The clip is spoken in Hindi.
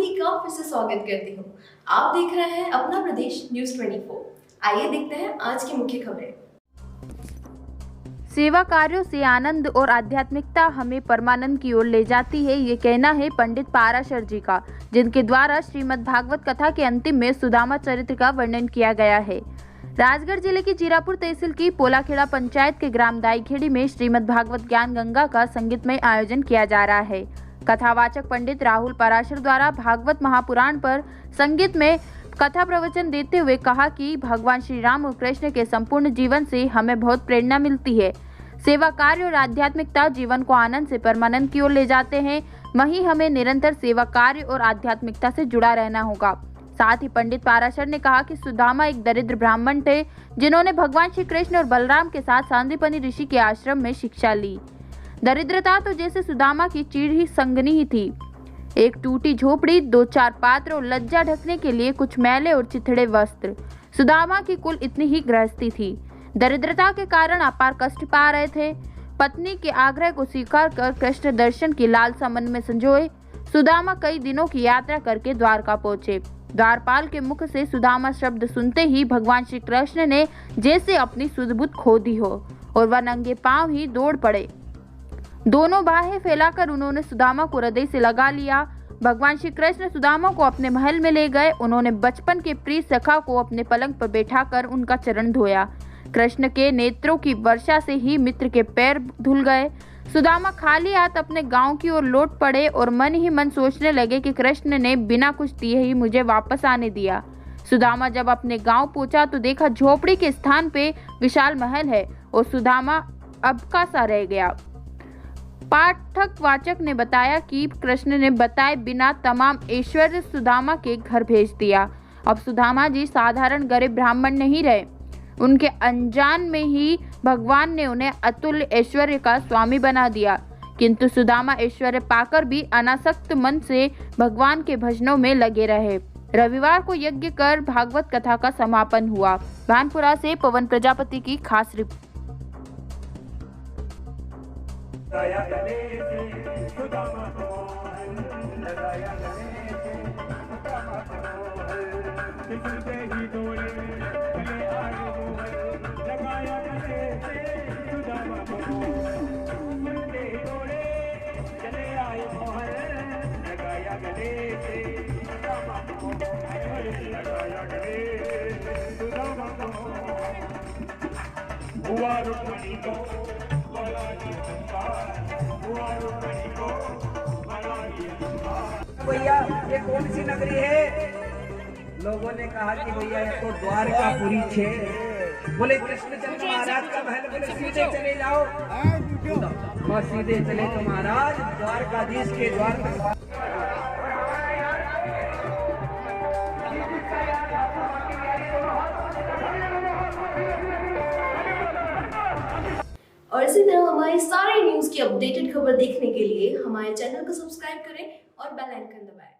सभी का फिर से स्वागत करती हूँ। आप देख रहे हैं अपना प्रदेश न्यूज 24। आइए देखते हैं आज की मुख्य खबरें। सेवा कार्यों से आनंद और आध्यात्मिकता हमें परमानंद की ओर ले जाती है, ये कहना है पंडित पाराशर जी का, जिनके द्वारा श्रीमद् भागवत कथा के अंतिम में सुदामा चरित्र का वर्णन किया गया है। राजगढ़ जिले की जीरापुर तहसील की पोलाखेड़ा पंचायत के ग्राम दाईखेड़ी में श्रीमद् भागवत ज्ञान गंगा का संगीतमय आयोजन किया जा रहा है। कथावाचक पंडित राहुल पाराशर द्वारा भागवत महापुराण पर संगीत में कथा प्रवचन देते हुए कहा कि भगवान श्री राम और कृष्ण के संपूर्ण जीवन से हमें बहुत प्रेरणा मिलती है। सेवा कार्य और आध्यात्मिकता जीवन को आनंद से परमानंद की ओर ले जाते हैं। वहीं हमें निरंतर सेवा कार्य और आध्यात्मिकता से जुड़ा रहना होगा। साथ ही पंडित पाराशर ने कहा कि सुदामा एक दरिद्र ब्राह्मण थे, जिन्होंने भगवान श्री कृष्ण और बलराम के साथ सांदीपनि ऋषि के आश्रम में शिक्षा ली। दरिद्रता तो जैसे सुदामा की चीड़ ही संगनी ही थी। एक टूटी झोपड़ी, 2-4 पात्र और लज्जा ढकने के लिए कुछ मैले और चिथड़े वस्त्र। सुदामा की कुल इतनी ही गृहस्थी थी। दरिद्रता के कारण अपार कष्ट पा रहे थे। पत्नी के आग्रह को स्वीकार कर कृष्ण दर्शन की लालसा मन में संजोए सुदामा कई दिनों की यात्रा करके द्वारका पहुंचे। द्वारपाल के मुख से सुदामा शब्द सुनते ही भगवान श्री कृष्ण ने जैसे अपनी सुध-बुध खो दी हो और वह नंगे पांव ही दौड़ पड़े। दोनों बाहें फैलाकर उन्होंने सुदामा को हृदय से लगा लिया। भगवान श्री कृष्ण सुदामा को अपने महल में ले गए। उन्होंने बचपन के प्रिय सखा को अपने पलंग पर बैठाकर उनका चरण धोया। कृष्ण के नेत्रों की वर्षा से ही मित्र के पैर धुल गए। सुदामा खाली हाथ अपने गांव की ओर लौट पड़े और मन ही मन सोचने लगे कि कृष्ण ने बिना कुछ दिए ही मुझे वापस आने दिया। सुदामा जब अपने गांव पहुंचा तो देखा झोपड़ी के स्थान पे विशाल महल है और सुदामा अबका सा रह गया। पाठक वाचक ने बताया कि कृष्ण ने बताए बिना तमाम ऐश्वर्य सुदामा के घर भेज दिया। अब सुदामा जी साधारण गरीब ब्राह्मण नहीं रहे। उनके अनजान में ही भगवान ने उन्हें अतुल्य ऐश्वर्य का स्वामी बना दिया। किंतु सुदामा ऐश्वर्य पाकर भी अनासक्त मन से भगवान के भजनों में लगे रहे। रविवार को यज्ञ कर भागवत कथा का समापन हुआ। भानपुरा से पवन प्रजापति की खास रिपोर्ट। भैया ये कौन सी नगरी है? लोगों ने कहा कि भैया ये तो द्वारकापुरी छे। बोले कृष्णचंद्र महाराज का महल। बोले सीधे चले जाओ। बस सीधे चले तो महाराज द्वारकाधीश के द्वार पर। और इसी तरह हमारी सारी न्यूज की अपडेटेड खबर देखने के लिए हमारे चैनल को सब्सक्राइब करें और बेल आइकन दबाएं।